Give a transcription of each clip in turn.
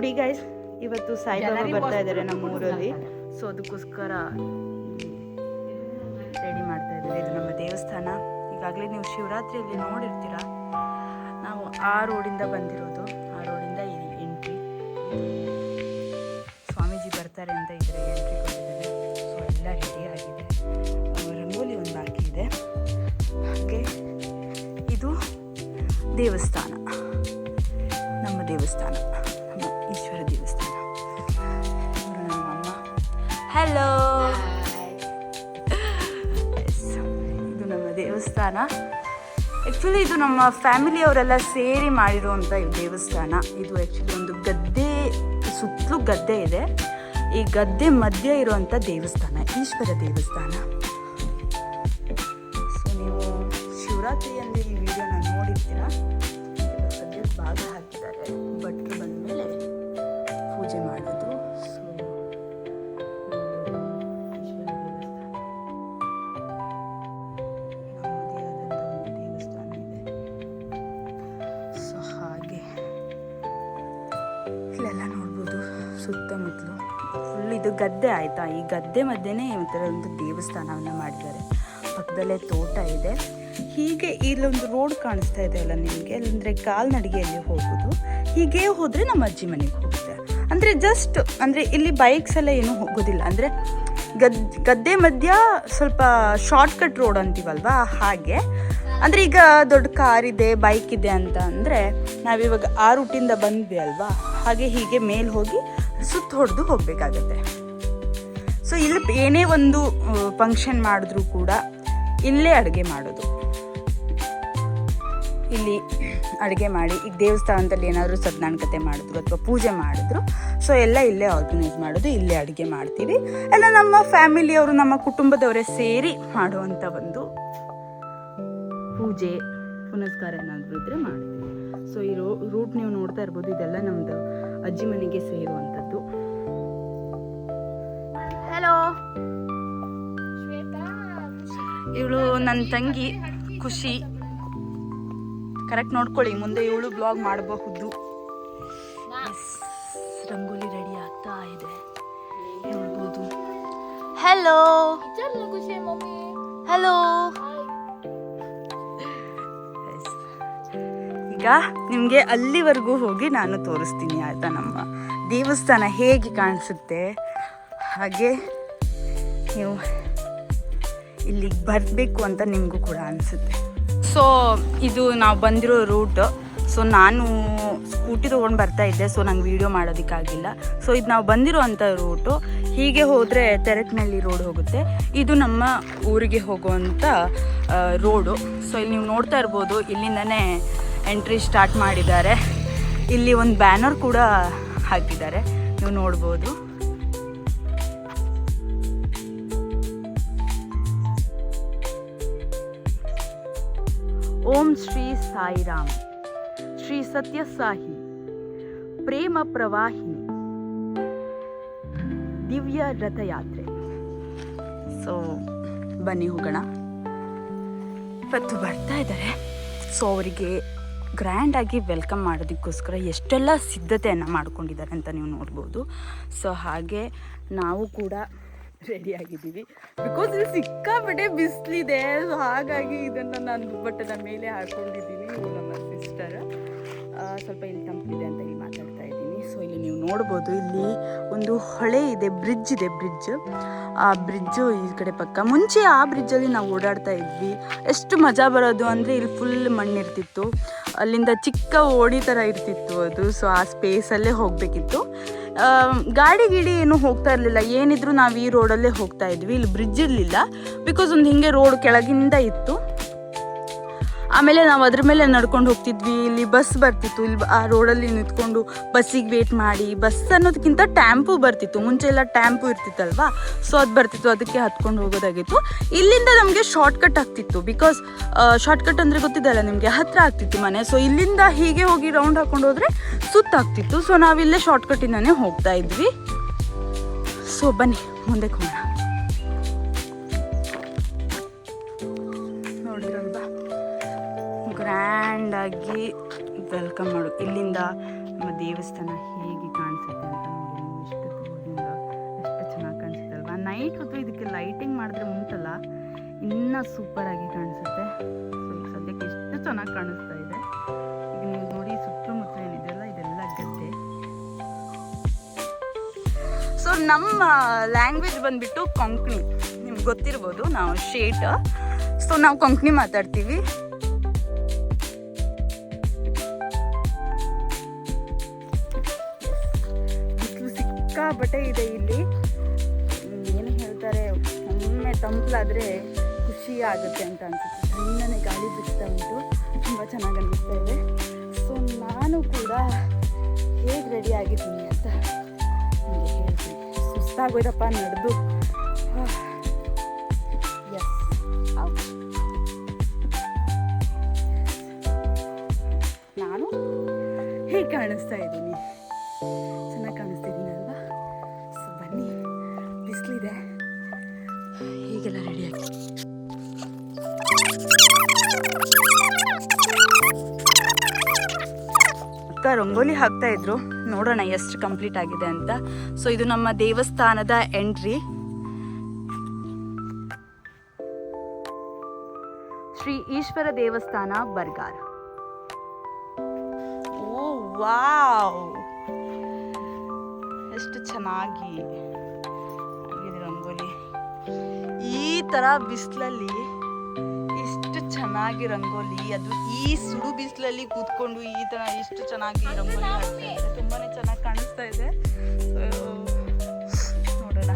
ನೋಡಿ ಗೈಸ್, ಇವತ್ತು ಸಾಯಿಬಾಬಾ ಬರ್ತಾ ಇದ್ದಾರೆ ನಮ್ಮ ಊರಲ್ಲಿ. ಸೊ ಅದಕ್ಕೋಸ್ಕರ ರೆಡಿ ಮಾಡ್ತಾ ಇದ್ದಾರೆ. ಇದು ನಮ್ಮ ದೇವಸ್ಥಾನ. ಈಗಾಗಲೇ ನೀವು ಶಿವರಾತ್ರಿಯಲ್ಲಿ ನೋಡಿರ್ತೀರ. ನಾವು ಆ ರೋಡಿಂದ ಬಂದಿರೋದು. ಆ ರೋಡಿಂದ ಎಂಟ್ರಿ. ಸ್ವಾಮೀಜಿ ಬರ್ತಾರೆ ಅಂತ ಇದ್ರೆ ಎಂಟ್ರಿ ಕೊಟ್ಟಿದ್ದಾರೆ. ಸೊ ಎಲ್ಲ ರೆಡಿ ಆಗಿದೆ. ರಂಗೋಲಿ ಒಂದು ಬಾಕಿ ಇದೆ. ಹಾಗೆ ಇದು ದೇವಸ್ಥಾನ, ನಮ್ಮ ದೇವಸ್ಥಾನ, ನಮ್ಮ ಈಶ್ವರ ದೇವಸ್ಥಾನ. ಇವರು ನಮ್ಮ ಅಮ್ಮ. ಹಲೋ. ಇದು ನಮ್ಮ ದೇವಸ್ಥಾನ. ಆ್ಯಕ್ಚುಲಿ ಇದು ನಮ್ಮ ಫ್ಯಾಮಿಲಿಯವರೆಲ್ಲ ಸೇರಿ ಮಾಡಿರುವಂಥ ದೇವಸ್ಥಾನ. ಇದು ಆ್ಯಕ್ಚುಲಿ ಒಂದು ಗದ್ದೆ ಸುತ್ತಲೂ ಗದ್ದೆ ಇದೆ. ಈ ಗದ್ದೆ ಮಧ್ಯೆ ಇರುವಂಥ ದೇವಸ್ಥಾನ, ಈಶ್ವರ ದೇವಸ್ಥಾನ. ಸೊ ನೀವು ಶಿವರಾತ್ರಿಯಲ್ಲಿ ಈ ವಿಡಿಯೋನ ನೋಡಿರ್ತೀರಾ. ಸದ್ಯ ಭಾಗ ಹಾಕಿದ್ದಾರೆ. ಭಟ್ರು ಬಂದ ಮೇಲೆ ಪೂಜೆ ಮಾಡೋದು. ಸೊ ಈಶ್ವರ ದೇವಸ್ಥಾನ, ನಮ್ಮದೇ ಆದಂಥ ಒಂದು ದೇವಸ್ಥಾನ ಇದೆ. ಸೊ ಹಾಗೆ ಇಲ್ಲೆಲ್ಲ ನೋಡ್ಬೋದು ಸುತ್ತಮುತ್ತಲು ಫುಲ್ ಇದು ಗದ್ದೆ ಆಯಿತಾ. ಈ ಗದ್ದೆ ಮಧ್ಯೆನೇ ಈ ಥರ ಒಂದು ದೇವಸ್ಥಾನವನ್ನು ಮಾಡಿದ್ದಾರೆ. ಪಕ್ಕದಲ್ಲೇ ತೋಟ ಇದೆ. ಹೀಗೆ ಇಲ್ಲೊಂದು ರೋಡ್ ಕಾಣಿಸ್ತಾ ಇದೆ ಅಲ್ಲ ನಿಮಗೆ, ಅಂದರೆ ಕಾಲ್ನಡಿಗೆಯಲ್ಲಿ ಹೋಗೋದು. ಹೀಗೆ ಹೋದರೆ ನಮ್ಮ ಅಜ್ಜಿ ಮನೆಗೆ ಹೋಗುತ್ತೆ. ಅಂದರೆ ಜಸ್ಟ್ ಅಂದರೆ ಇಲ್ಲಿ ಬೈಕ್ಸ್ ಎಲ್ಲ ಏನೂ ಹೋಗೋದಿಲ್ಲ. ಅಂದರೆ ಗದ್ದೆ ಮಧ್ಯ ಸ್ವಲ್ಪ ಶಾರ್ಟ್ಕಟ್ ರೋಡ್ ಅಂತೀವಲ್ವಾ, ಹಾಗೆ. ಅಂದರೆ ಈಗ ದೊಡ್ಡ ಕಾರ್ ಇದೆ, ಬೈಕ್ ಇದೆ ಅಂತ ಅಂದರೆ ನಾವಿವಾಗ ಆ ರೂಟಿಂದ ಬಂದ್ವಿ ಅಲ್ವಾ, ಹಾಗೆ ಹೀಗೆ ಮೇಲೆ ಹೋಗಿ ಸುತ್ತ ಹೊಡೆದು ಹೋಗಬೇಕಾಗತ್ತೆ. ಸೊ ಇಲ್ಲಿ ಏನೇ ಒಂದು ಫಂಕ್ಷನ್ ಮಾಡಿದ್ರೂ ಕೂಡ ಇಲ್ಲೇ ಅಡುಗೆ ಮಾಡೋದು. ಇಲ್ಲಿ ಅಡುಗೆ ಮಾಡಿ, ಈಗ ದೇವಸ್ಥಾನದಲ್ಲಿ ಏನಾದರೂ ಸತ್ನಾನಕತೆ ಮಾಡಿದ್ರು ಅಥವಾ ಪೂಜೆ ಮಾಡಿದ್ರು, ಸೊ ಎಲ್ಲ ಇಲ್ಲೇ ಆರ್ಗನೈಸ್ ಮಾಡೋದು, ಇಲ್ಲೇ ಅಡುಗೆ ಮಾಡ್ತೀವಿ. ಎಲ್ಲ ನಮ್ಮ ಫ್ಯಾಮಿಲಿಯವರು, ನಮ್ಮ ಕುಟುಂಬದವರೇ ಸೇರಿ ಮಾಡುವಂಥ ಒಂದು ಪೂಜೆ ಪುನಸ್ಕಾರ ಏನಾದರೂ ಇದ್ದರೆ ಮಾಡ್ತೀವಿ. ಸೊ ಈ ರೂಟ್ ನೀವು ನೋಡ್ತಾ ಇರ್ಬೋದು, ಇದೆಲ್ಲ ನಮ್ಮದು ಅಜ್ಜಿ ಮನೆಗೆ ಸೇರುವಂಥದ್ದು. ಹಲೋ, ಇವಳು ನನ್ನ ತಂಗಿ ಖುಷಿ. ಕರೆಕ್ಟ್ ನೋಡ್ಕೊಳ್ಳಿ, ಮುಂದೆ ಇವಳು ಬ್ಲಾಗ್ ಮಾಡಬಹುದು. ರಂಗೋಲಿ ರೆಡಿ ಆಗ್ತಾ ಇದೆ, ಹೇಳ್ಬೋದು. Hello hello. ಈಗ ನಿಮಗೆ ಅಲ್ಲಿವರೆಗೂ ಹೋಗಿ ನಾನು ತೋರಿಸ್ತೀನಿ ಆಯಿತಾ, ನಮ್ಮ ದೇವಸ್ಥಾನ ಹೇಗೆ ಕಾಣಿಸುತ್ತೆ. ಹಾಗೆ ನೀವು ಇಲ್ಲಿಗೆ ಬರಬೇಕು ಅಂತ ನಿಮಗೂ ಕೂಡ ಅನಿಸುತ್ತೆ. ಸೊ ಇದು ನಾವು ಬಂದಿರೋ ರೂಟ್. ಸೊ ನಾನು ಸ್ಕೂಟಿ ತೊಗೊಂಡು ಬರ್ತಾ ಇದ್ದೆ, ಸೊ ನಂಗೆ ವೀಡಿಯೋ ಮಾಡೋದಕ್ಕಾಗಿಲ್ಲ. ಸೊ ಇದು ನಾವು ಬಂದಿರೋ ಅಂಥ ರೂಟು. ಹೀಗೆ ಹೋದರೆ ತೆರಕ್ನಳ್ಳಿ ರೋಡ್ ಹೋಗುತ್ತೆ. ಇದು ನಮ್ಮ ಊರಿಗೆ ಹೋಗುವಂಥ ರೋಡು. ಸೊ ಇಲ್ಲಿ ನೀವು ನೋಡ್ತಾ ಇರ್ಬೋದು, ಇಲ್ಲಿಂದನೇ ಎಂಟ್ರಿ ಸ್ಟಾರ್ಟ್ ಮಾಡಿದ್ದಾರೆ. ಇಲ್ಲಿ ಒಂದು ಬ್ಯಾನರ್ ಕೂಡ ಹಾಕಿದ್ದಾರೆ, ನೀವು ನೋಡ್ಬೋದು. ಓಂ ಶ್ರೀ ಸಾಯಿರಾಮ್, ಶ್ರೀ ಸತ್ಯಸಾಯಿ ಪ್ರೇಮ ಪ್ರವಾಹಿನಿ ದಿವ್ಯ ರಥಯಾತ್ರೆ. ಸೊ ಬನ್ನಿ ಹೋಗೋಣ. ಇವತ್ತು ಬರ್ತಾ ಇದ್ದಾರೆ. ಸೊ ಅವರಿಗೆ ಗ್ರ್ಯಾಂಡಾಗಿ ವೆಲ್ಕಮ್ ಮಾಡೋದಕ್ಕೋಸ್ಕರ ಎಷ್ಟೆಲ್ಲ ಸಿದ್ಧತೆಯನ್ನು ಮಾಡ್ಕೊಂಡಿದ್ದಾರೆ ಅಂತ ನೀವು ನೋಡ್ಬೋದು. ಸೊ ಹಾಗೆ ನಾವು ಕೂಡ ರೆಡಿಯಾಗಿದ್ದೀವಿ. ಬಿಕಾಸ್ ಇಲ್ಲಿ ಸಿಕ್ಕಾಪಟ್ಟೆ ಬಿಸಿಲಿದೆ. ಸೊ ಹಾಗಾಗಿ ಇದನ್ನು ನಾನು ದುಪ್ಪಟ್ಟದ ಮೇಲೆ ಹಾಕ್ಕೊಂಡಿದ್ದೀನಿ. ಇದು ನಮ್ಮ ಸಿಸ್ಟರ್. ಸ್ವಲ್ಪ ಇಲ್ಲಿ ತಂಪಿದೆ ಅಂತ ಇಲ್ಲಿ ಮಾತಾಡ್ತಾ ಇದ್ದೀನಿ. ಸೊ ಇಲ್ಲಿ ನೀವು ನೋಡ್ಬೋದು, ಇಲ್ಲಿ ಒಂದು ಹೊಳೆ ಇದೆ, ಬ್ರಿಡ್ಜ್ ಇದೆ. ಆ ಬ್ರಿಡ್ಜು ಈ ಕಡೆ ಪಕ್ಕ. ಮುಂಚೆ ಆ ಬ್ರಿಡ್ಜಲ್ಲಿ ನಾವು ಓಡಾಡ್ತಾ ಇದ್ವಿ. ಎಷ್ಟು ಮಜಾ ಬರೋದು ಅಂದರೆ, ಇಲ್ಲಿ ಫುಲ್ ಮಣ್ಣಿರ್ತಿತ್ತು. ಅಲ್ಲಿಂದ ಚಿಕ್ಕ ಓಡಿ ಥರ ಇರ್ತಿತ್ತು ಅದು. ಸೊ ಆ ಸ್ಪೇಸಲ್ಲೇ ಹೋಗಬೇಕಿತ್ತು. ಗಾಡಿ ಏನು ಹೋಗ್ತಾ ಇರಲಿಲ್ಲ. ಏನಿದ್ರು ನಾವು ಈ ರೋಡಲ್ಲೇ ಹೋಗ್ತಾ ಇದ್ವಿ. ಇಲ್ಲಿ ಬ್ರಿಡ್ಜ್ ಇರಲಿಲ್ಲ, ಬಿಕಾಸ್ ಒಂದು ಹಿಂಗೆ ರೋಡ್ ಕೆಳಗಿಂದ ಇತ್ತು. ಆಮೇಲೆ ನಾವು ಅದ್ರ ಮೇಲೆ ನಡ್ಕೊಂಡು ಹೋಗ್ತಿದ್ವಿ. ಇಲ್ಲಿ ಬಸ್ ಬರ್ತಿತ್ತು. ಇಲ್ಲಿ ಆ ರೋಡಲ್ಲಿ ನಿಂತ್ಕೊಂಡು ಬಸ್ಸಿಗೆ ವೇಟ್ ಮಾಡಿ, ಬಸ್ ಅನ್ನೋದಕ್ಕಿಂತ ಟ್ಯಾಂಪು ಬರ್ತಿತ್ತು. ಮುಂಚೆ ಎಲ್ಲ ಟ್ಯಾಂಪು ಇರ್ತಿತ್ತಲ್ವಾ, ಸೊ ಅದು ಬರ್ತಿತ್ತು. ಅದಕ್ಕೆ ಹತ್ಕೊಂಡು ಹೋಗೋದಾಗಿತ್ತು. ಇಲ್ಲಿಂದ ನಮಗೆ ಶಾರ್ಟ್ಕಟ್ ಆಗ್ತಿತ್ತು. ಬಿಕಾಸ್ ಶಾರ್ಟ್ಕಟ್ ಅಂದರೆ ಗೊತ್ತಿದ್ದಲ್ಲ ನಿಮಗೆ, ಹತ್ತಿರ ಆಗ್ತಿತ್ತು ಮನೆ. ಸೊ ಇಲ್ಲಿಂದ ಹೀಗೆ ಹೋಗಿ ರೌಂಡ್ ಹಾಕ್ಕೊಂಡು ಹೋದರೆ ಸುತ್ತಾಗ್ತಿತ್ತು. ಸೊ ನಾವಿಲ್ಲೇ ಶಾರ್ಟ್ಕಟ್ಟಿಂದನೇ ಹೋಗ್ತಾ ಇದ್ವಿ. ಸೊ ಬನ್ನಿ ಮುಂದೆ ಹೋಗೋಣ. ಗ್ರ್ಯಾಂಡಾಗಿ ವೆಲ್ಕಮ್ ಮಾಡು. ಇಲ್ಲಿಂದ ನಮ್ಮ ದೇವಸ್ಥಾನ ಹೇಗೆ ಕಾಣಿಸುತ್ತೆ ಅಂತ ನೋಡಿ ನೀವು. ಎಷ್ಟು ದೂರದಿಂದ ಎಷ್ಟು ಚೆನ್ನಾಗಿ ಕಾಣಿಸುತ್ತೆ ಅಲ್ವಾ. ನೈಟ್ ಹೊತ್ತು ಇದಕ್ಕೆ ಲೈಟಿಂಗ್ ಮಾಡಿದ್ರೆ ಉಂಟಲ್ಲ ಇನ್ನೂ ಸೂಪರಾಗಿ ಕಾಣಿಸುತ್ತೆ. ಸೊ ಈಗ ಸದ್ಯಕ್ಕೆ ಎಷ್ಟು ಚೆನ್ನಾಗಿ ಕಾಣಿಸ್ತಾ ಇದೆ. ಈಗ ನೀವು ನೋಡಿ ಸುತ್ತಮುತ್ತ ಏನಿದೆಯಲ್ಲ ಇದೆಲ್ಲ ಗದ್ದೆ. ಸೊ ನಮ್ಮ ಲ್ಯಾಂಗ್ವೇಜ್ ಬಂದ್ಬಿಟ್ಟು ಕೊಂಕಣಿ, ನಿಮ್ಗೆ ಗೊತ್ತಿರ್ಬೋದು. ನಾವು ಶೇಟ್, ಸೊ ನಾವು ಕೊಂಕಣಿ ಮಾತಾಡ್ತೀವಿ. ಬಿಸಿಲು ಸಿಕ್ಕಾಪಟ್ಟೆ ಇದೆ ಇಲ್ಲಿ. ಏನು ಹೇಳ್ತಾರೆ, ಒಮ್ಮೆ ತಂಪಲಾದರೆ ಖುಷಿ ಆಗುತ್ತೆ ಅಂತ ಅನ್ಸುತ್ತೆ. ಸಣ್ಣನೆ ಗಾಳಿ ಬಿಡ್ತಾ ಉಂಟು, ತುಂಬ ಚೆನ್ನಾಗಿ ಅನ್ನಿಸ್ತಾ ಇದೆ. ಸೊ ನಾನು ಕೂಡ ಹೇಗೆ ರೆಡಿ ಆಗಿದ್ದೀನಿ ಅಂತ ನಿಮಗೆ ಹೇಳ್ತೀನಿ. ಸುಸ್ತಾಗೋದಪ್ಪ ನಡೆದು. ನಾನು ಹೇಗೆ ಕಾಣಿಸ್ತಾ ಇದ್ದೀನಿ, ಚೆನ್ನಾಗಿ ಕಾಣಿಸ್ತಾ ಇದ್ದೀನಿ ಅಲ್ವಾ. ಸೊ ಬನ್ನಿ, ಬಿಸಿಲಿದೆ, ಹೀಗೆಲ್ಲ ರೆಡಿಯಾಗಿ. ಅಕ್ಕ ರಂಗೋಲಿ ಹಾಕ್ತಾ ಇದ್ರು, ನೋಡೋಣ ಎಷ್ಟು ಕಂಪ್ಲೀಟ್ ಆಗಿದೆ ಅಂತ. ಸೊ ಇದು ನಮ್ಮ ದೇವಸ್ಥಾನದ ಎಂಟ್ರಿ. ಶ್ರೀ ಈಶ್ವರ ದೇವಸ್ಥಾನ ಬರ್ಗಾರ್. ಓ ವಾವ್, ಎಷ್ಟು ಚೆನ್ನಾಗಿ ಆಗಿದೆ ರಂಗೋಲಿ. ಈ ಥರ ಬಿಸಿಲಲ್ಲಿ ಇಷ್ಟು ಚೆನ್ನಾಗಿ ರಂಗೋಲಿ, ಅದು ಈ ಸುಡು ಬಿಸಿಲಲ್ಲಿ ಕೂತ್ಕೊಂಡು ಈ ಥರ ಇಷ್ಟು ಚೆನ್ನಾಗಿ ರಂಗೋಲಿ ಹಾಕ್ತಾ ಇದೆ. ತುಂಬಾ ಚೆನ್ನಾಗಿ ಕಾಣಿಸ್ತಾ ಇದೆ. ನೋಡೋಣ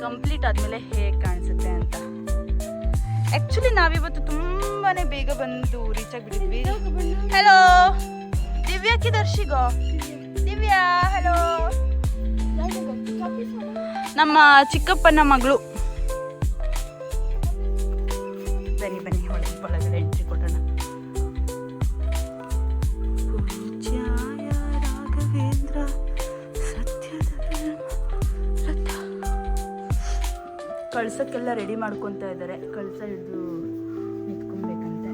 ಕಂಪ್ಲೀಟ್ ಆದಮೇಲೆ ಹೇಗೆ ಕಾಣಿಸುತ್ತೆ ಅಂತ. ಆ್ಯಕ್ಚುಲಿ ನಾವಿವತ್ತು ತುಂಬಾ ಬೇಗ ಬಂದು ರೀಚ್ ಆಗಿಬಿಟ್ಟಿದ್ವಿ. ಹಲೋ ದಿವ್ಯಾಕಿ ದರ್ಶಿಗೋ. ದಿವ್ಯಾ ಹಲೋ. ನಮ್ಮ ಚಿಕ್ಕಪ್ಪನ ಮಗಳು. ಬನ್ನಿ ಬನ್ನಿ, ಒಳಗಡೆ ಎಂಟ್ರಿ ಕೊಡೋಣ. ಪೂಜ್ಯಾಯ ರಾಘವೇಂದ್ರ ಸತ್ಯದ ಕಳ್ಸಕ್ಕೆಲ್ಲ ರೆಡಿ ಮಾಡ್ಕೊತಾ ಇದ್ದಾರೆ. ಕಳ್ಸ ಹಿಡಿದು ನಿಂತ್ಕೊಬೇಕಂತೆ.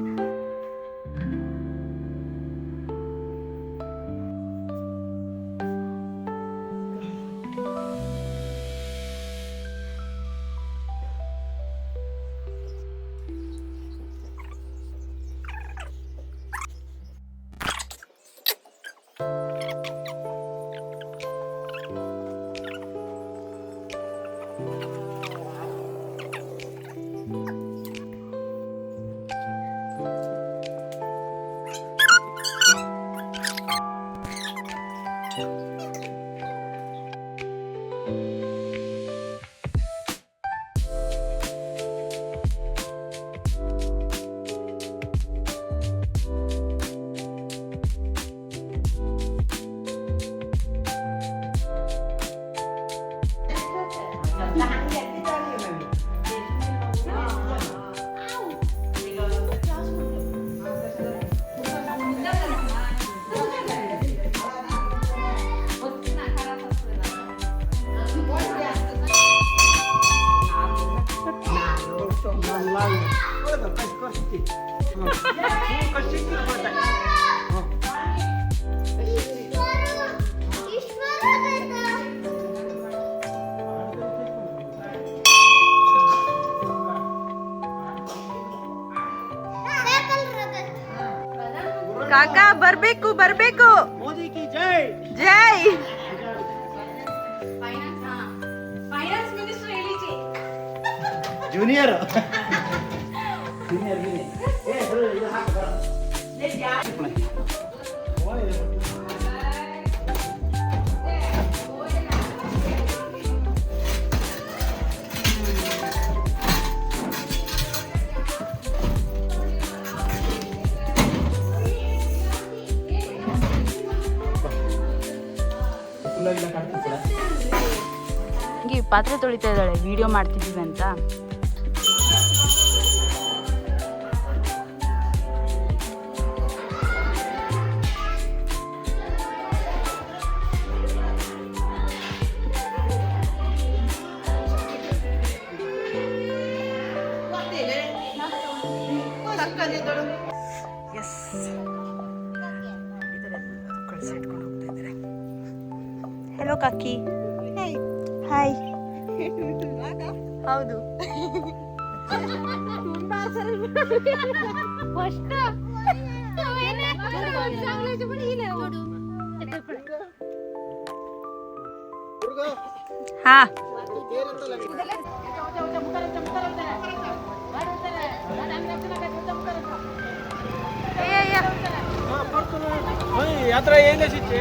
ಕಾಕಾ ಬರ್ಬೇಕು ಬರ್ಬೇಕು. ಮೋದಿ ಕಿ ಜೈ. ಜೈ. ಫೈನಾನ್ಸ್ ಮಿನಿಸ್ಟರ್ ಹೇಳಿಚಿ ಜೂನಿಯರ್ ಜೂನಿಯರ್ ಗಿನಿ ಏ ಬರು ಇದು ಹಾಕು ಬರ ಲೆಟ್ ಯಾ ಹಿಂಗೆ ಪಾತ್ರೆ ತೊಳಿತಾ ಇದ್ದಾಳೆ, ವಿಡಿಯೋ ಮಾಡ್ತಿದ್ದೀವಿ ಅಂತ. ಎಸ್, ಇದರಲ್ಲಿ ಬಾಕ್ಸ್ ಇಟ್ಕೊಂಡು ಹೋಗ್ತಾ ಇದ್ದಾರೆ. ಹೆಲೋ ಕಾಕಿ. ಹಾಯ್. ಹೌದು. ಹಾ यात्रा येईल अशीचे